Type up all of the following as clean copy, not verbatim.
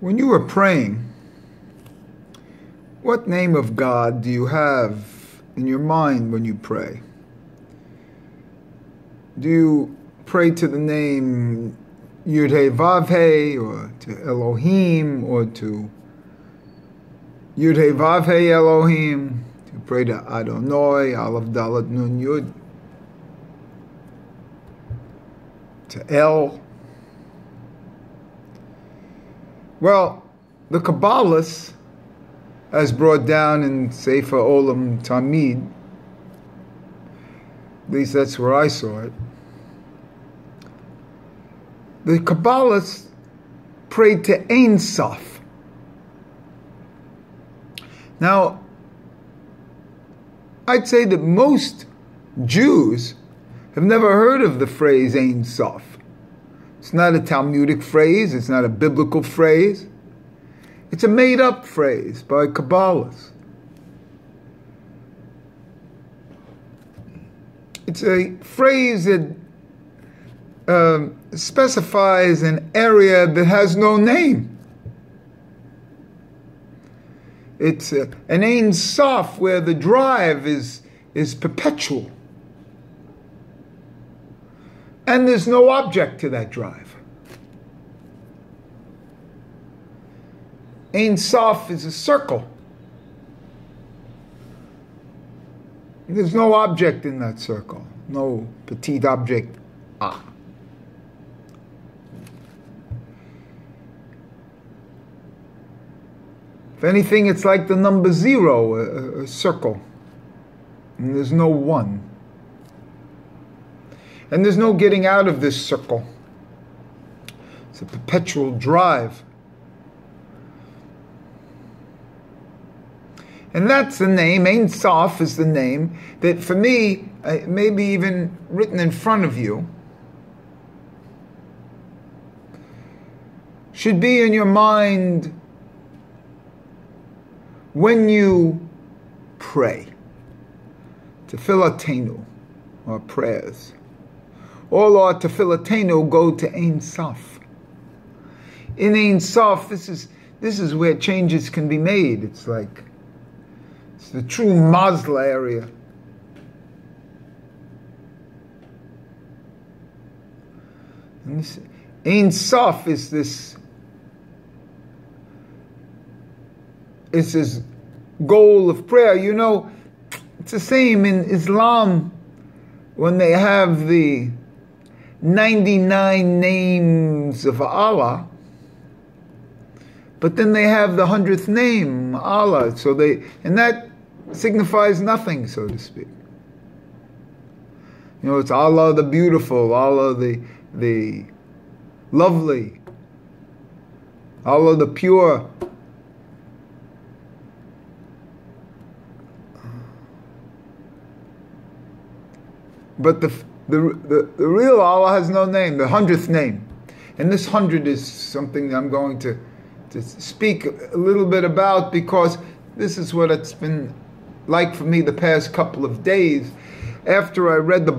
When you are praying, what name of God do you have in your mind when you pray? Do you pray to the name Yud-Heh-Vav-Heh, or to Elohim, or to Yud-Heh-Vav-Heh Elohim? Do you pray to Adonai, Aleph Dalet Nun Yud, to El? Well, the Kabbalists, as brought down in Sefer Olam Tamid, at least that's where I saw it, the Kabbalists prayed to Ein Soph. Now, I'd say that most Jews have never heard of the phrase Ein Soph. It's not a Talmudic phrase, it's not a biblical phrase. It's a made-up phrase by Kabbalists. It's a phrase that specifies an area that has no name. It's an Ein Soph where the drive is perpetual. And there's no object to that drive. Ein Soph is a circle. There's no object in that circle. No petite object. If anything, it's like the number 0, a circle. And there's no 1. And there's no getting out of this circle. It's a perpetual drive. And that's the name, Ein Soph is the name, that for me, maybe even written in front of you, should be in your mind when you pray. Tefillin, or prayers. All our tefillin go to Ein Soph. In Ein Soph, this is where changes can be made. It's the true Mazla area. And this, Ein Soph is this goal of prayer. You know, it's the same in Islam when they have the 99 names of Allah, but then they have the 100th name, Allah. And that signifies nothing, so to speak. You know, it's Allah the beautiful, Allah the lovely, Allah the pure. But the real Allah has no name, the 100th name. And this 100 is something I'm going to speak a little bit about, because this is what it's been like for me the past couple of days. After I read the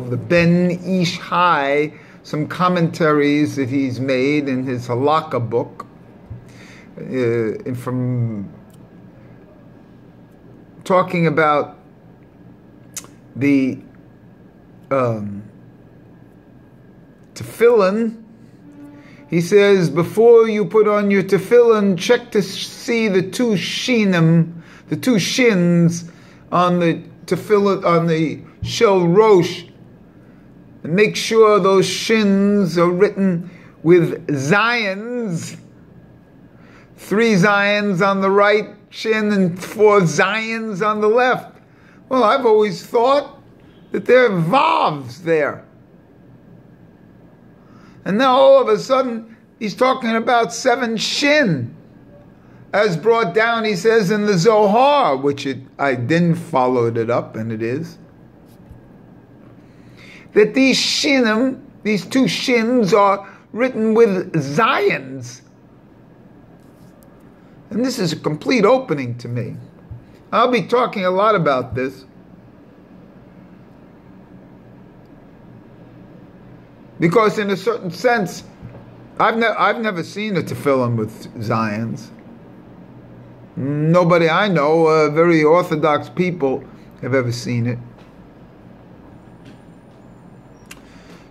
the Ben Ish Hai, some commentaries that he's made in his Halakha book, from talking about the tefillin, he says, before you put on your tefillin, check to see the two shins on the tefillin, on the shel rosh, and make sure those shins are written with Zayins, 3 Zayins on the right shin and 4 Zayins on the left. Well, I've always thought that there are Vavs there. And now all of a sudden, he's talking about 7 Shin. As brought down, he says, in the Zohar, which I didn't follow it up, and it is, that these Shinim, these 2 Shins, are written with Zayins. And this is a complete opening to me. I'll be talking a lot about this, because in a certain sense, I've never seen a tefillin with Zayins. Nobody I know, very Orthodox people, have ever seen it.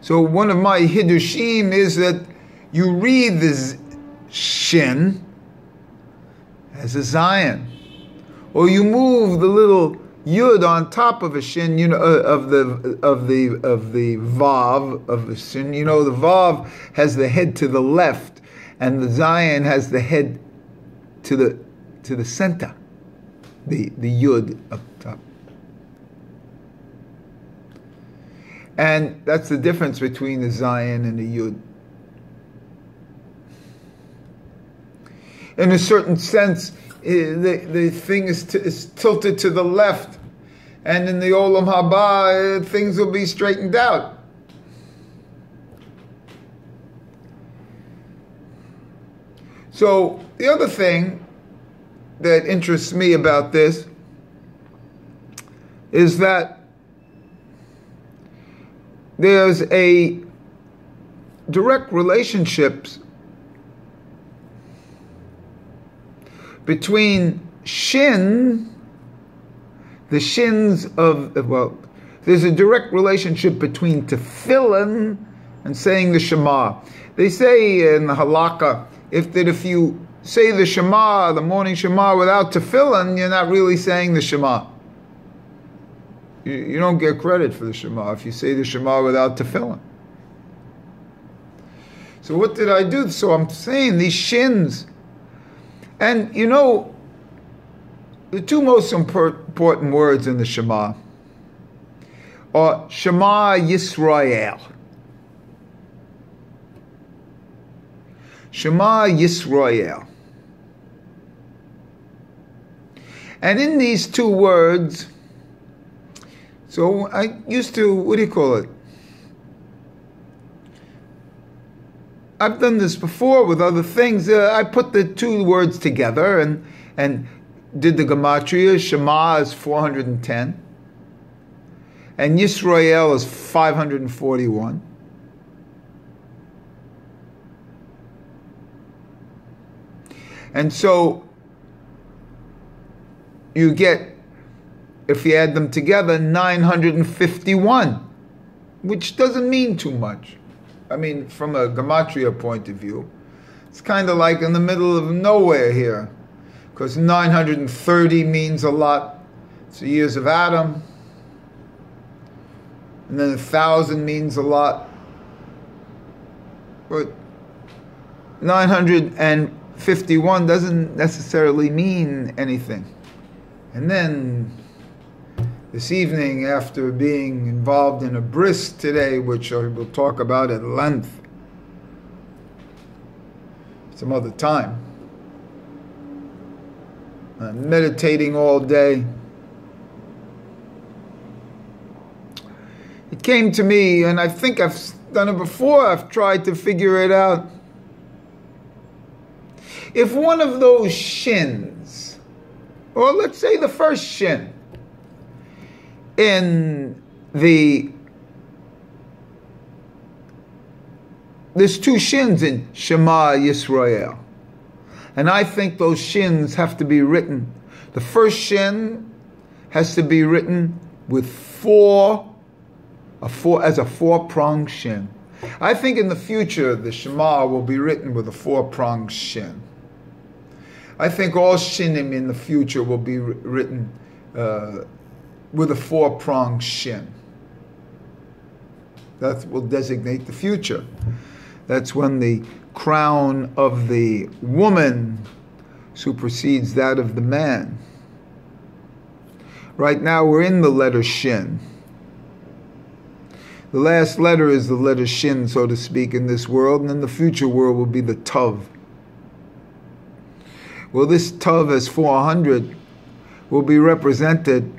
So one of my Hiddushim is that you read the Shin as a Zayin, or you move the little Yud on top of a Shin, of the Vav of the Shin. The Vav has the head to the left, and the Zayin has the head to the center, the Yud up top. And that's the difference between the Zayin and the Yud. In a certain sense, the thing is tilted to the left, and in the Olam Haba, things will be straightened out. So the other thing that interests me about this is that there's a direct relationship between Shin, the Shins there's a direct relationship between Tefillin and saying the Shema. They say in the Halakha, if you say the Shema, the morning Shema, without Tefillin, you're not really saying the Shema. You don't get credit for the Shema if you say the Shema without Tefillin. So what did I do? So I'm saying these Shins. And the two most important words in the Shema are Shema Yisrael. Shema Yisrael. And in these two words, so I used to, I've done this before with other things. I put the two words together and did the gematria. Shema is 410. And Yisrael is 541. And so you get, if you add them together, 951, which doesn't mean too much. I mean, from a gematria point of view, it's kind of like in the middle of nowhere here, because 930 means a lot. It's the years of Adam, and then 1,000 means a lot, but 951 doesn't necessarily mean anything. And then this evening, after being involved in a bris today, which I will talk about at length some other time, I'm meditating all day. It came to me, and I think I've done it before, I've tried to figure it out. If one of those shins, or let's say the first shin, in there's two shins in Shema Yisrael, and I think those shins have to be written. The first shin has to be written with as a four-pronged shin. I think in the future the Shema will be written with a four-pronged shin. I think all shinim in the future will be written with a four-pronged shin. That will designate the future. That's when the crown of the woman supersedes that of the man. Right now we're in the letter Shin. The last letter is the letter Shin, so to speak, in this world, and in the future world will be the Tav. Well, this Tav as 400 will be represented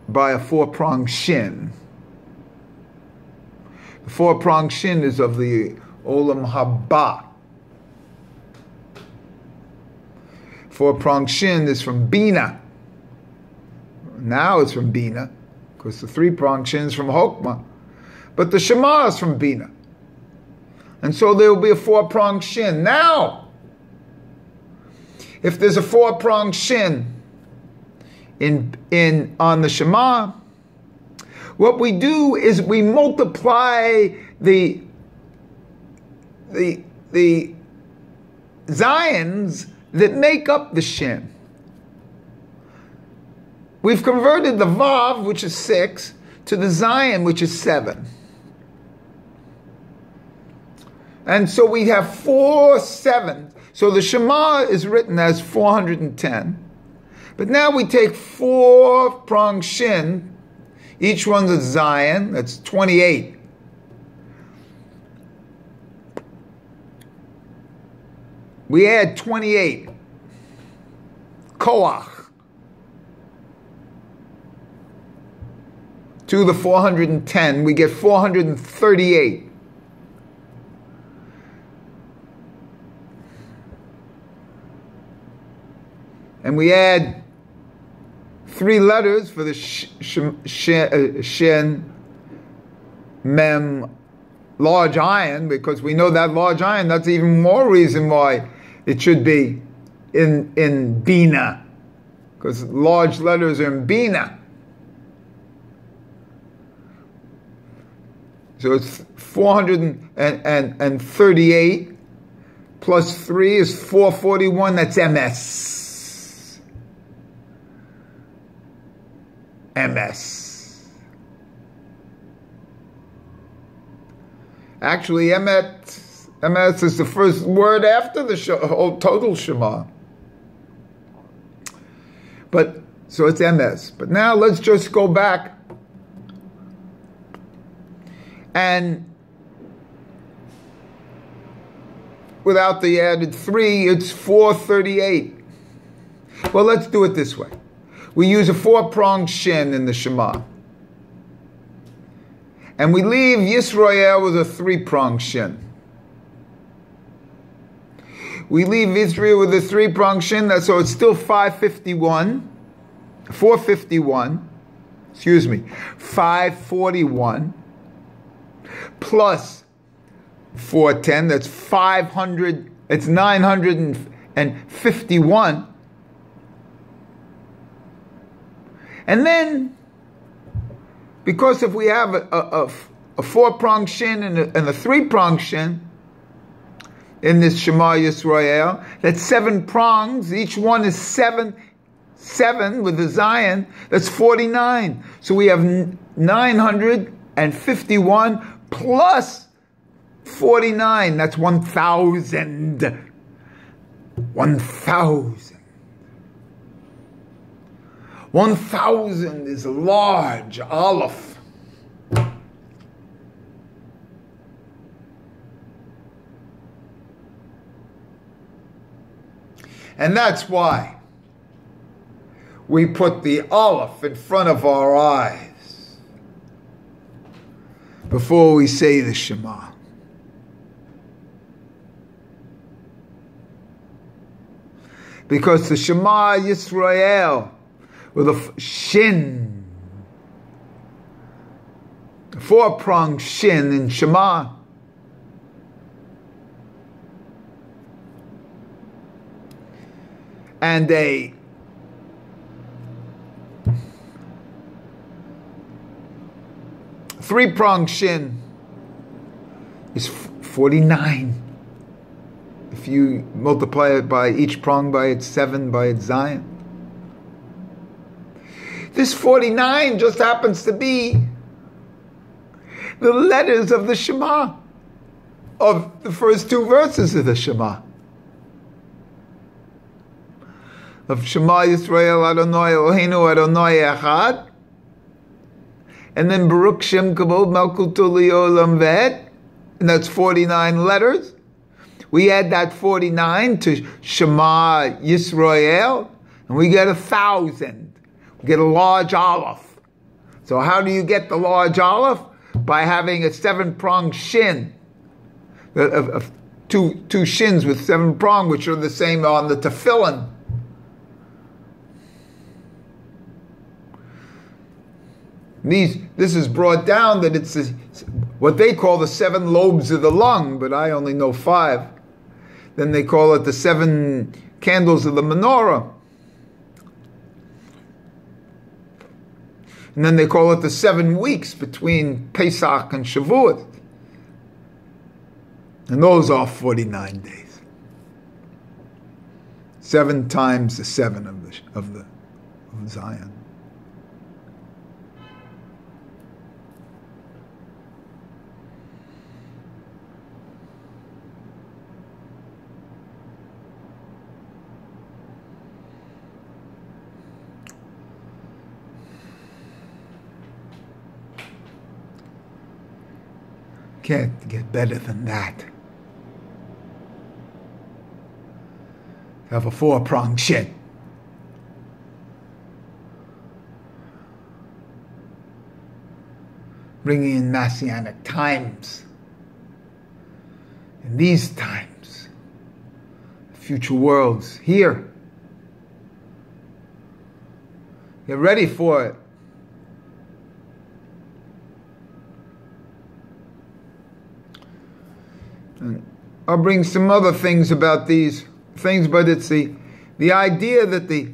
by a four-pronged Shin. The four-pronged Shin is of the Olam Haba. Four-pronged Shin is from Bina. Now it's from Bina, because the three-pronged Shin is from Hokmah. But the Shema is from Bina. And so there will be a 4-pronged shin. Now, if there's a 4-pronged shin on the Shema, what we do is we multiply the Zayins that make up the Shin. We've converted the Vav, which is 6, to the Zayin, which is 7. And so we have 4 7. So the Shema is written as 410. But now we take 4-pronged Shin. Each one's a Zayin. That's 28. We add 28. Koach. To the 410. We get 438. And we add 3 letters for the Shin, Mem, large iron, because we know that large iron, that's even more reason why it should be in Bina, because large letters are in Bina. So it's 438 plus 3 is 441, that's MS. MS. Actually, MS is the first word after the whole total Shema. But, so it's MS. But now let's just go back and without the added 3, it's 438. Well, let's do it this way. We use a 4-pronged Shin in the Shema. And we leave Yisrael with a 3-pronged Shin. We leave Israel with a 3-pronged Shin, so it's still 451, 541, plus 410, that's 500, it's 951. And then, because if we have a 4-pronged Shin and a 3-pronged Shin in this Shema Yisrael, that's 7 prongs, each one is 7 with the Zayin, that's 49. So we have 951 plus 49, that's 1,000. 1,000. 1,000 is a large Aleph. And that's why we put the Aleph in front of our eyes before we say the Shema. Because the Shema Yisrael with a Shin, a 4-pronged Shin in Shema, and a 3-pronged Shin is 49. If you multiply it by each prong by its 7 by its Zayin. This 49 just happens to be the letters of the Shema, of the first 2 verses of the Shema. Of Shema Yisrael Adonai Eloheinu Adonai Echad. And then Baruch Shem Kavod Malkuto Le'olam V'ed. And that's 49 letters. We add that 49 to Shema Yisrael, and we get 1,000. We get a large Aleph. So how do you get the large Aleph? By having a 7-pronged Shin. Two Shins with 7 prong, which are the same on the Tefillin. This is brought down that it's what they call the 7 lobes of the lung, but I only know 5. Then they call it the 7 candles of the menorah. And then they call it the 7 weeks between Pesach and Shavuot. And those are 49 days. 7 times the 7 of Zion. Can't get better than that. Have a 4-pronged Shin. Bringing in Messianic times. In these times, future worlds here. Get ready for it. And I'll bring some other things about these things, but it's the idea that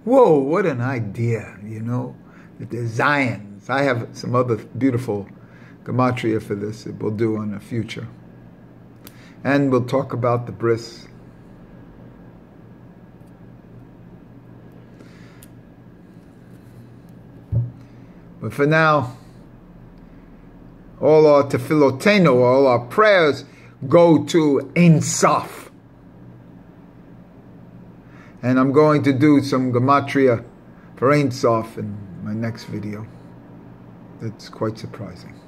whoa, what an idea, that the Zayins. I have some other beautiful gematria for this that we'll do in the future. And we'll talk about the bris. But for now, all our tefillotenu, all our prayers go to Ein Soph. And I'm going to do some gematria for Ein Soph in my next video. That's quite surprising.